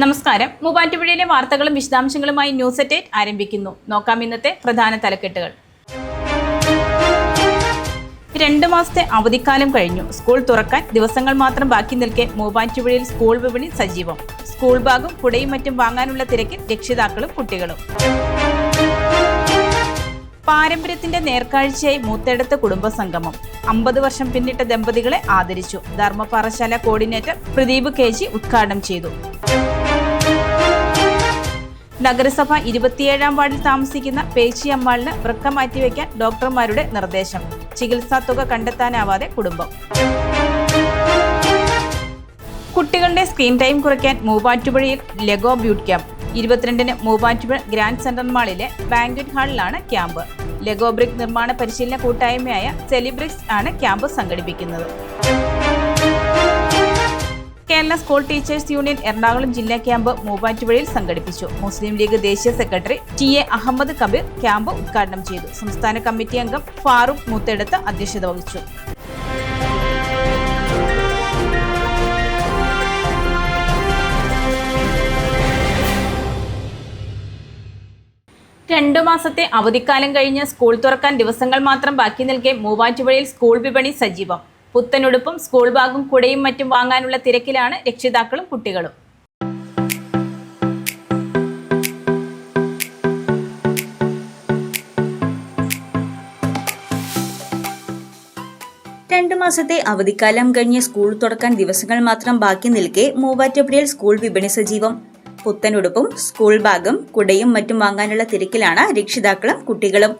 നമസ്കാരം. മൂവാറ്റുപുഴയിലെ വാർത്തകളും വിശദാംശങ്ങളുമായി ന്യൂസ് അറ്റ് 8 ആരംഭിക്കുന്നു. നോക്കാം ഇന്നത്തെ പ്രധാന തലക്കെട്ടുകൾ. 2 മാസത്തെ അവധിക്കാലം കഴിഞ്ഞു. സ്കൂൾ തുറക്കാൻ ദിവസങ്ങൾ മാത്രം ബാക്കി നിൽക്കെ മൂവാറ്റുപുഴയിൽ സ്കൂൾ വിപണി സജീവം. സ്കൂൾ ബാഗും കുടയും മറ്റും വാങ്ങാനുള്ള തിരക്കിൽ രക്ഷിതാക്കളും കുട്ടികളും. പാരമ്പര്യത്തിന്റെ നേർക്കാഴ്ചയായി മൂത്തേടത്ത് കുടുംബസംഗമം. 50 വർഷം പിന്നിട്ട ദമ്പതികളെ ആദരിച്ചു. ധർമ്മപാറശാല കോർഡിനേറ്റർ പ്രദീപ് KG ഉദ്ഘാടനം ചെയ്തു. നഗരസഭ 27-ാം വാർഡിൽ താമസിക്കുന്ന പേച്ചി അമ്മാളിന് വൃക്ക മാറ്റിവെക്കാൻ ഡോക്ടർമാരുടെ നിർദ്ദേശം. ചികിത്സാ തുക കണ്ടെത്താനാവാതെ കുടുംബം. കുട്ടികളുടെ സ്ക്രീൻ ടൈം കുറയ്ക്കാൻ മൂവാറ്റുപുഴയിൽ ലെഗോ ബ്യൂട്ട് ക്യാമ്പ്. 22-ന് മൂവാറ്റുപുഴ ഗ്രാൻഡ് സെൻട്രൽ മാളിലെ ബാങ്ക്വറ്റ് ഹാളിലാണ് ക്യാമ്പ്. ലെഗോ ബ്രിക് നിർമ്മാണ പരിശീലന കൂട്ടായ്മയായ സെലിബ്രിക്സ് ആണ് ക്യാമ്പ് സംഘടിപ്പിക്കുന്നത്. Kerala school teachers union Ernakulam ജില്ലാ ക്യാമ്പ് മൂവാറ്റുപുഴയിൽ സംഘടിപ്പിച്ചു. മുസ്ലിം ലീഗ് ദേശീയ secretary TA Ahmed Kabir camp ഉദ്ഘാടനം ചെയ്തു. സംസ്ഥാന കമ്മിറ്റി അംഗം ഫാറൂഖ് മൂത്തേടത്ത് അധ്യക്ഷത വഹിച്ചു. രണ്ടു മാസത്തെ അവധിക്കാലം കഴിഞ്ഞ് സ്കൂൾ തുറക്കാൻ ദിവസങ്ങൾ മാത്രം ബാക്കി നിൽക്കെ മൂവാറ്റുപുഴയിൽ സ്കൂൾ വിപണി സജീവം. പുത്തനുടുപ്പും സ്കൂൾ ബാഗും കുടയും മറ്റും വാങ്ങാനുള്ള തിരക്കിലാണ് രക്ഷിതാക്കളും കുട്ടികളും. രണ്ടു മാസത്തെ അവധിക്കാലം കഴിഞ്ഞ് സ്കൂൾ തുറക്കാൻ ദിവസങ്ങൾ മാത്രം ബാക്കി നിൽക്കെ മൂവാറ്റുപുഴയിൽ സ്കൂൾ വിപണി സജീവം. പുത്തനുടുപ്പും സ്കൂൾ ബാഗും കുടയും മറ്റും വാങ്ങാനുള്ള തിരക്കിലാണ് രക്ഷിതാക്കളും കുട്ടികളും.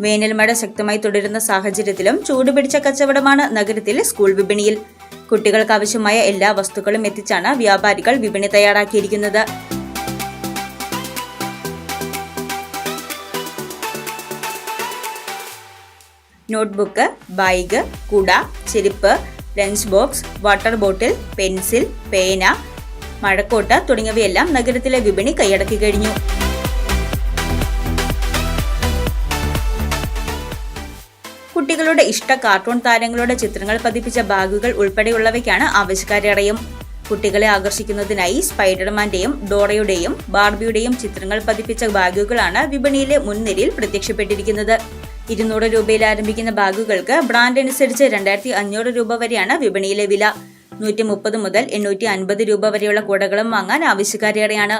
വേനൽ മഴ ശക്തമായി തുടരുന്ന സാഹചര്യത്തിലും ചൂടുപിടിച്ച കച്ചവടമാണ് നഗരത്തിലെ സ്കൂൾ വിപണിയിൽ. കുട്ടികൾക്ക് ആവശ്യമായ എല്ലാ വസ്തുക്കളും എത്തിച്ചാണ് വ്യാപാരികൾ വിപണി തയ്യാറാക്കിയിരിക്കുന്നത്. നോട്ട്ബുക്ക്, ബാഗ്, കുട, ചെരുപ്പ്, lunch box, water bottle, pencil, പേന, മഴക്കോട്ട് തുടങ്ങിയവയെല്ലാം നഗരത്തിലെ വിപണി കൈയടക്കി കഴിഞ്ഞു. കുട്ടികളുടെ ഇഷ്ട കാർട്ടൂൺ താരങ്ങളുടെ ചിത്രങ്ങൾ പതിപ്പിച്ച ബാഗുകൾ ഉൾപ്പെടെയുള്ളവയ്ക്കാണ് ആവശ്യക്കാരേറെയും. കുട്ടികളെ ആകർഷിക്കുന്നതിനായി സ്പൈഡർമാന്റെയും ഡോറയുടെയും ബാർബിയുടെയും ചിത്രങ്ങൾ പതിപ്പിച്ച ബാഗുകളാണ് വിപണിയിലെ മുൻനിരയിൽ പ്രത്യക്ഷപ്പെട്ടിരിക്കുന്നത്. 200 രൂപയിൽ ആരംഭിക്കുന്ന ബാഗുകൾക്ക് ബ്രാൻഡ് അനുസരിച്ച് 2500 രൂപ വരെയാണ് വിപണിയിലെ വില. 130 മുതൽ 850 രൂപ വരെയുള്ള കുടകളും വാങ്ങാൻ ആവശ്യക്കാരേറെയാണ്.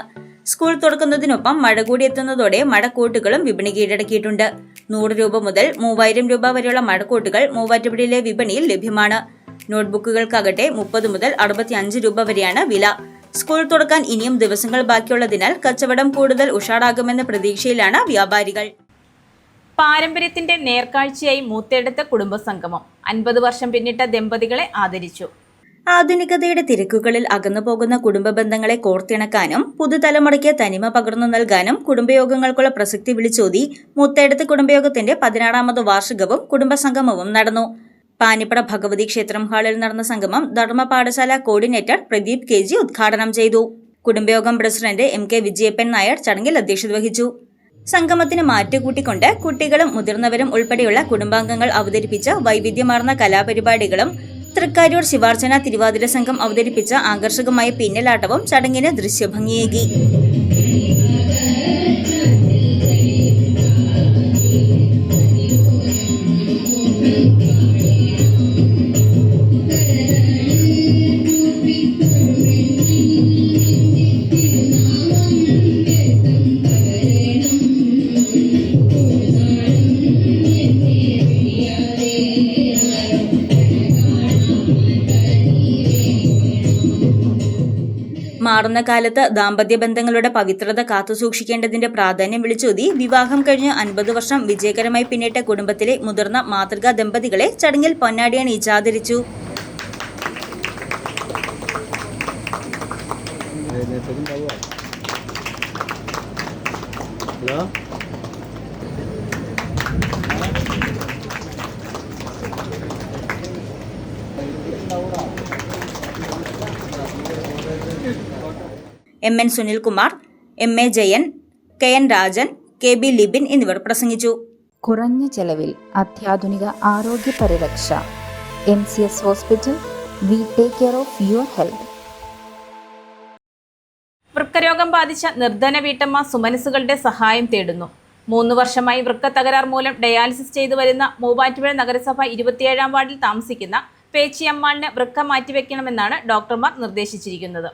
സ്കൂൾ തുറക്കുന്നതിനൊപ്പം മഴ കൂടി എത്തുന്നതോടെ മഴക്കോട്ടുകളും വിപണി കീഴടക്കിയിട്ടുണ്ട്. 100 രൂപ മുതൽ 3000 രൂപ വരെയുള്ള മഴക്കോട്ടുകൾ മൂവാറ്റുപുഴയിലെ വിപണിയിൽ ലഭ്യമാണ്. നോട്ട്ബുക്കുകൾക്കാകട്ടെ 30 മുതൽ 65 രൂപ വരെയാണ് വില. സ്കൂൾ തുറക്കാൻ ഇനിയും ദിവസങ്ങൾ ബാക്കിയുള്ളതിനാൽ കച്ചവടം കൂടുതൽ ഉഷാറാകുമെന്ന പ്രതീക്ഷയിലാണ് വ്യാപാരികൾ. പാരമ്പര്യത്തിന്റെ നേർക്കാഴ്ചയായി മൂത്തേടത്ത് കുടുംബസംഗമം. 50 വർഷം പിന്നിട്ട ദമ്പതികളെ ആദരിച്ചു. ആധുനികതയുടെ തിരക്കുകളിൽ അകന്നു പോകുന്ന കുടുംബ ബന്ധങ്ങളെ കോർത്തിണക്കാനും പുതുതലമുറയ്ക്ക് തനിമ പകർന്നു നൽകാനും കുടുംബയോഗങ്ങൾക്കുള്ള പ്രസക്തി വിളിച്ചോതി മൂത്തേടത്ത് കുടുംബയോഗത്തിന്റെ 16ാമത് വാർഷികവും കുടുംബസംഗമവും നടന്നു. പാനിപ്പട ഭഗവതി ക്ഷേത്രം ഹാളിൽ നടന്ന സംഗമം ധർമ്മപാഠശാല കോർഡിനേറ്റർ പ്രദീപ് KG ഉദ്ഘാടനം ചെയ്തു. കുടുംബയോഗം പ്രസിഡന്റ് MK വിജയപ്പൻ നായർ ചടങ്ങിൽ അധ്യക്ഷത വഹിച്ചു. സംഗമത്തിന് മാറ്റുകൂട്ടിക്കൊണ്ട് കുട്ടികളും മുതിർന്നവരും ഉൾപ്പെടെയുള്ള കുടുംബാംഗങ്ങൾ അവതരിപ്പിച്ച വൈവിധ്യമാർന്ന കലാപരിപാടികളും തൃക്കാരൂർ ശിവാർച്ചന തിരുവാതിര സംഘം അവതരിപ്പിച്ച ആകർഷകമായ പിന്നലാട്ടവും ചടങ്ങിന് ദൃശ്യഭംഗിയേകി. മാറുന്ന കാലത്ത് ദാമ്പത്യ ബന്ധങ്ങളുടെ പവിത്രത കാത്തുസൂക്ഷിക്കേണ്ടതിന്റെ പ്രാധാന്യം വിളിച്ചോതി വിവാഹം കഴിഞ്ഞ് 50 വർഷം വിജയകരമായി പിന്നിട്ട കുടുംബത്തിലെ മുതിർന്ന മാതൃകാ ദമ്പതികളെ ചടങ്ങിൽ പൊന്നാടിയണിയിച്ച് ആദരിച്ചു. MN Sunilkumar, MA Jayan, KN Rajan, KB Libin എന്നിവർ പ്രസംഗിച്ചു. കുറഞ്ഞ ചെലവിൽ അത്യാധുനിക ആരോഗ്യ പരിരക്ഷ. MCS hospital. We take care of your health. വൃക്കരോഗം ബാധിച്ച നിർധന വീട്ടമ്മ സുമനസുകളുടെ സഹായം തേടുന്നു. 3 വർഷമായി വൃക്ക തകരാർ മൂലം ഡയാലിസിസ് ചെയ്തു വരുന്ന മൂവാറ്റുപുഴ നഗരസഭ 27-ാം വാർഡിൽ താമസിക്കുന്ന പേച്ചിയമ്മാളിന് വൃക്ക മാറ്റിവെക്കണമെന്നാണ് ഡോക്ടർമാർ നിർദ്ദേശിച്ചിരിക്കുന്നത്.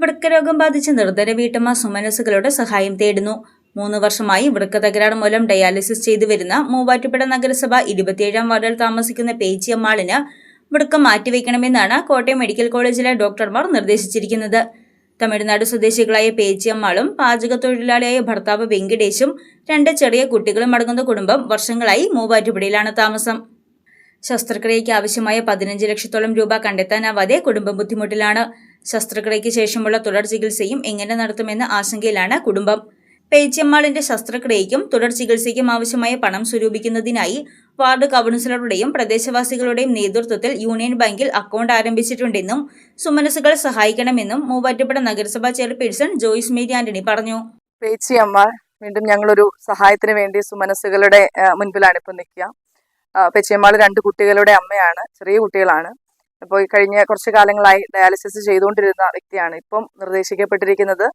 വൃക്കരോഗം ബാധിച്ച നിർധന വീട്ടമ്മ സുമനസുകളുടെ സഹായം തേടുന്നു. 3 വർഷമായി വൃക്ക തകരാർ മൂലം ഡയാലിസിസ് ചെയ്തു വരുന്ന മൂവാറ്റുപുഴ നഗരസഭ 27-ാം വാർഡിൽ താമസിക്കുന്ന പേച്ചിയമ്മാളിന് വൃക്ക മാറ്റിവെക്കണമെന്നാണ് കോട്ടയം മെഡിക്കൽ കോളേജിലെ ഡോക്ടർമാർ നിർദ്ദേശിച്ചിരിക്കുന്നത്. തമിഴ്നാട് സ്വദേശികളായ പേച്ചിയമ്മാളും പാചകത്തൊഴിലാളിയായ ഭർത്താവ് വെങ്കിടേശും 2 ചെറിയ കുട്ടികളും അടങ്ങുന്ന കുടുംബം വർഷങ്ങളായി മൂവാറ്റുപുഴയിലാണ് താമസം. ശസ്ത്രക്രിയയ്ക്ക് ആവശ്യമായ 15 ലക്ഷത്തോളം രൂപ കണ്ടെത്താനാവാതെ കുടുംബം ബുദ്ധിമുട്ടിലാണ്. ശസ്ത്രക്രിയയ്ക്ക് ശേഷമുള്ള തുടർ ചികിത്സയും എങ്ങനെ നടത്തുമെന്ന ആശങ്കയിലാണ് കുടുംബം. പേച്ചിയമ്മാളിന്റെ ശസ്ത്രക്രിയയ്ക്കും തുടർ ചികിത്സയ്ക്കും ആവശ്യമായ പണം സ്വരൂപിക്കുന്നതിനായി വാർഡ് കൗൺസിലറുടെയും പ്രദേശവാസികളുടെയും നേതൃത്വത്തിൽ യൂണിയൻ ബാങ്കിൽ അക്കൗണ്ട് ആരംഭിച്ചിട്ടുണ്ടെന്നും സുമനസുകൾ സഹായിക്കണമെന്നും മൂവാറ്റുപുഴ നഗരസഭാ ചെയർപേഴ്സൺ ജോയ്സ് മേരി ആന്റണി പറഞ്ഞു. പേച്ചിയമ്മ വീണ്ടും ഞങ്ങളൊരു സഹായത്തിന് വേണ്ടി സുമനസുകളുടെ മുൻപിലാണ് ഇപ്പോൾ നിൽക്കുക. പേച്ചിയമ്മാൾ 2 കുട്ടികളുടെ അമ്മയാണ്, ചെറിയ കുട്ടികളാണ്. അപ്പോൾ കഴിഞ്ഞ കുറച്ച് കാലങ്ങളായി ഡയാലിസിസ് ചെയ്തുകൊണ്ടിരുന്ന വ്യക്തിയാണ്. ഇപ്പം നിർദ്ദേശിക്കപ്പെട്ടിരിക്കുന്നത്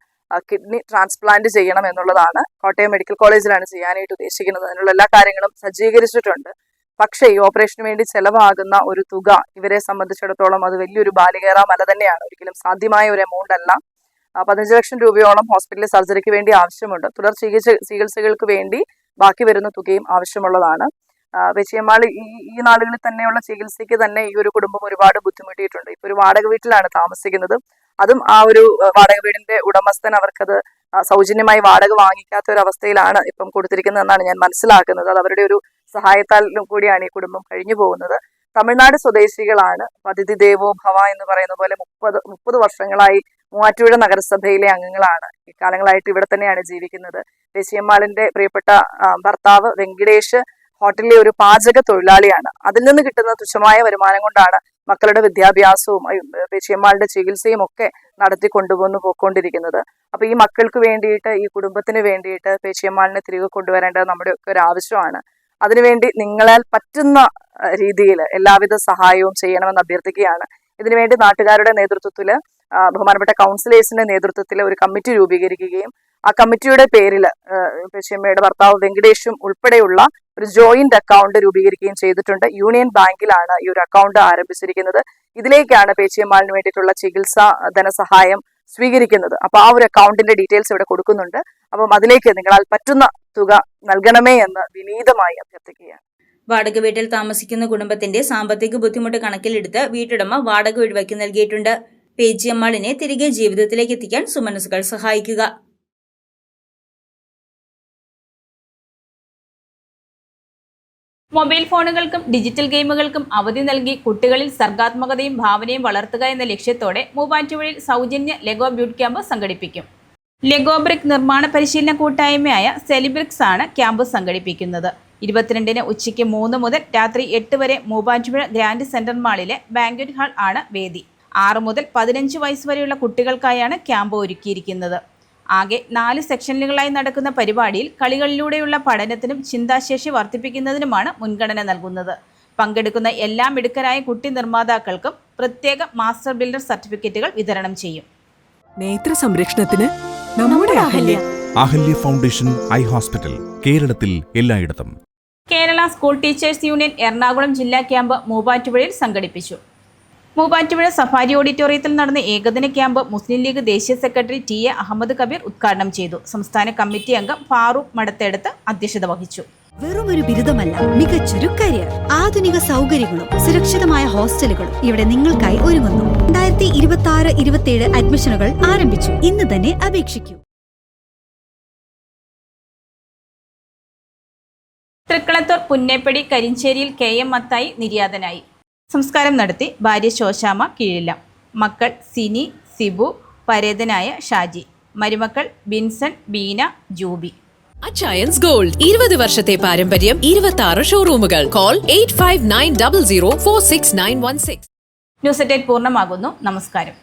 കിഡ്നി ട്രാൻസ്പ്ലാന്റ് ചെയ്യണം എന്നുള്ളതാണ്. കോട്ടയം മെഡിക്കൽ കോളേജിലാണ് ചെയ്യാനായിട്ട് ഉദ്ദേശിക്കുന്നത്. അതിനുള്ള എല്ലാ കാര്യങ്ങളും സജ്ജീകരിച്ചിട്ടുണ്ട്. പക്ഷേ ഈ ഓപ്പറേഷന് വേണ്ടി ചെലവാകുന്ന ഒരു തുക ഇവരെ സംബന്ധിച്ചിടത്തോളം അത് വലിയൊരു ബാലികേറ മല തന്നെയാണ്. ഒരിക്കലും സാധ്യമായ ഒരു എമൗണ്ട് അല്ല. 15 ലക്ഷം രൂപയോളം ഹോസ്പിറ്റലിൽ സർജറിക്ക് വേണ്ടി ആവശ്യമുണ്ട്. തുടർ ചികിത്സകൾക്ക് വേണ്ടി ബാക്കി വരുന്ന തുകയും ആവശ്യമുള്ളതാണ്. പേച്ചിയമ്മാൾ ഈ നാടുകളിൽ തന്നെയുള്ള ചികിത്സയ്ക്ക് തന്നെ ഈ ഒരു കുടുംബം ഒരുപാട് ബുദ്ധിമുട്ടിയിട്ടുണ്ട്. ഇപ്പൊ ഒരു വാടക വീട്ടിലാണ് താമസിക്കുന്നത്. അതും ആ ഒരു വാടക വീടിന്റെ ഉടമസ്ഥൻ അവർക്കത് സൗജന്യമായി വാടക വാങ്ങിക്കാത്ത ഒരു അവസ്ഥയിലാണ് ഇപ്പം കൊടുത്തിരിക്കുന്നത് എന്നാണ് ഞാൻ മനസ്സിലാക്കുന്നത്. അത് അവരുടെ ഒരു സഹായത്താലും കൂടിയാണ് ഈ കുടുംബം കഴിഞ്ഞു പോകുന്നത്. തമിഴ്നാട് സ്വദേശികളാണ്. അതിഥി ദേവോ ഭവ എന്ന് പറയുന്ന പോലെ 30 വർഷങ്ങളായി മൂവാറ്റുപുഴ നഗരസഭയിലെ അംഗങ്ങളാണ്. ഇക്കാലങ്ങളായിട്ട് ഇവിടെ തന്നെയാണ് ജീവിക്കുന്നത്. പേച്ചിയമ്മാളിന്റെ പ്രിയപ്പെട്ട ഭർത്താവ് വെങ്കിടേഷ് ഹോട്ടലിലെ ഒരു പാചക തൊഴിലാളിയാണ്. അതിൽ നിന്ന് കിട്ടുന്ന തുച്ഛമായ വരുമാനം കൊണ്ടാണ് മക്കളുടെ വിദ്യാഭ്യാസവും പേച്ചിയമ്മാളുടെ ചികിത്സയും ഒക്കെ നടത്തി പോയിക്കൊണ്ടിരിക്കുന്നത്. അപ്പൊ ഈ മക്കൾക്ക് വേണ്ടിയിട്ട്, ഈ കുടുംബത്തിന് വേണ്ടിയിട്ട് പേച്ചിയമ്മാളിനെ തിരികെ കൊണ്ടുവരേണ്ടത് നമ്മുടെ ഒക്കെ ഒരു ആവശ്യമാണ്. അതിനുവേണ്ടി നിങ്ങളാൽ പറ്റുന്ന രീതിയിൽ എല്ലാവിധ സഹായവും ചെയ്യണമെന്ന് അഭ്യർത്ഥിക്കുകയാണ്. ഇതിനുവേണ്ടി നാട്ടുകാരുടെ നേതൃത്വത്തിൽ, ബഹുമാനപ്പെട്ട കൗൺസിലേഴ്സിന്റെ നേതൃത്വത്തിൽ ഒരു കമ്മിറ്റി രൂപീകരിക്കുകയും ആ കമ്മിറ്റിയുടെ പേരിൽ പേച്ചിയമ്മയുടെ ഭർത്താവ് വെങ്കടേഷും ഉൾപ്പെടെയുള്ള ഒരു ജോയിന്റ് അക്കൗണ്ട് രൂപീകരിക്കുകയും ചെയ്തിട്ടുണ്ട്. യൂണിയൻ ബാങ്കിലാണ് ഈ ഒരു അക്കൗണ്ട് ആരംഭിച്ചിരിക്കുന്നത്. ഇതിലേക്കാണ് പേച്ചിയമ്മാളിന് വേണ്ടിയിട്ടുള്ള ചികിത്സാ ധനസഹായം സ്വീകരിക്കുന്നത്. അപ്പൊ ആ ഒരു അക്കൗണ്ടിന്റെ ഡീറ്റെയിൽസ് ഇവിടെ കൊടുക്കുന്നുണ്ട്. അപ്പം അതിലേക്ക് നിങ്ങളാൽ പറ്റുന്ന തുക നൽകണമേ എന്ന് വിനീതമായി അഭ്യർത്ഥിക്കുകയാണ്. വാടക വീട്ടിൽ താമസിക്കുന്ന കുടുംബത്തിന്റെ സാമ്പത്തിക ബുദ്ധിമുട്ട് കണക്കിലെടുത്ത് വീട്ടുടമ വാടക ഒഴിവാക്കി നൽകിയിട്ടുണ്ട്. പേച്ചിയമ്മാളിനെ തിരികെ ജീവിതത്തിലേക്ക് എത്തിക്കാൻ സുമനസുകൾ സഹായിക്കുക. മൊബൈൽ ഫോണുകൾക്കും ഡിജിറ്റൽ ഗെയിമുകൾക്കും അവധി നൽകി കുട്ടികളിൽ സർഗാത്മകതയും ഭാവനയും വളർത്തുക എന്ന ലക്ഷ്യത്തോടെ മൂവാറ്റുപുഴയിൽ സൗജന്യ ലെഗോ ബ്യൂട്ട് ക്യാമ്പ് സംഘടിപ്പിക്കും. ലെഗോ ബ്രിക് നിർമ്മാണ പരിശീലന കൂട്ടായ്മയായ സെലിബ്രിക്സ് ആണ് ക്യാമ്പ് സംഘടിപ്പിക്കുന്നത്. 22-ന് ഉച്ചയ്ക്ക് 3 മുതൽ രാത്രി 8 വരെ മൂവാറ്റുപുഴ ഗ്രാൻഡ് സെൻട്രൽ മാളിലെ ബാങ്ക്വറ്റ് ഹാൾ ആണ് വേദി. 6 മുതൽ 15 വയസ്സ് വരെയുള്ള കുട്ടികൾക്കായാണ് ക്യാമ്പ് ഒരുക്കിയിരിക്കുന്നത്. ആകെ 4 സെക്ഷനുകളായി നടക്കുന്ന പരിപാടിയിൽ കളികളിലൂടെയുള്ള പഠനത്തിനും ചിന്താശേഷി വർദ്ധിപ്പിക്കുന്നതിനുമാണ് മുൻഗണന നൽകുന്നത്. പങ്കെടുക്കുന്ന എല്ലാ മിടുക്കരായ കുട്ടി നിർമ്മാതാക്കൾക്കും പ്രത്യേക മാസ്റ്റർ ബിൽഡർ സർട്ടിഫിക്കറ്റുകൾ വിതരണം ചെയ്യും. നേത്ര സംരക്ഷണത്തിന് നമ്മുടെ അഹല്യ ഫൗണ്ടേഷൻ ഐ ഹോസ്പിറ്റൽ, കേരളത്തിൽ എല്ലായിടത്തും. Kerala school teachers union Ernakulam ജില്ലാ ക്യാമ്പ് മൂവാറ്റുപുഴയിൽ സംഘടിപ്പിച്ചു. മൂവാറ്റുപുഴ സഫാരി ഓഡിറ്റോറിയത്തിൽ നടന്ന ഏകദിന ക്യാമ്പ് മുസ്ലിം ലീഗ് ദേശീയ secretary T A Ahammed Kabeer ഉദ്ഘാടനം ചെയ്തു. സംസ്ഥാന കമ്മിറ്റി അംഗം ഫാറൂഖ് മടത്തെടുത്ത് അധ്യക്ഷത വഹിച്ചു. വെറുമൊരു ബിരുദമല്ല, മികച്ചൊരു കരിയർ. ആധുനിക സൗകര്യങ്ങളും സുരക്ഷിതമായ ഹോസ്റ്റലുകളും ഇവിടെ നിങ്ങൾക്കായി ഒരുങ്ങുന്നു. 2026-27 അഡ്മിഷനുകൾ ആരംഭിച്ചു. ഇന്ന് തന്നെ അപേക്ഷിക്കൂ. തൃക്കളത്തൂർ പുന്നേപ്പടി കരിഞ്ചേരിയിൽ KM മത്തായി നിര്യാതനായി. സംസ്കാരം നടത്തി ഭാര്യ ശോശാമ കീഴിലം. മക്കൾ സിനി, സിബു, പരേതനായ ഷാജി. മരുമക്കൾ ബിൻസൺ, ബീന, ജൂബി. അച്ചയൻസ് ഗോൾഡ് 20 വർഷത്തെ പാരമ്പര്യം, 26 ഷോറൂമുകൾ. കോൾ 8590046916. ന്യൂസ് 8 പൂർണ്ണമാകുന്നു. നമസ്കാരം.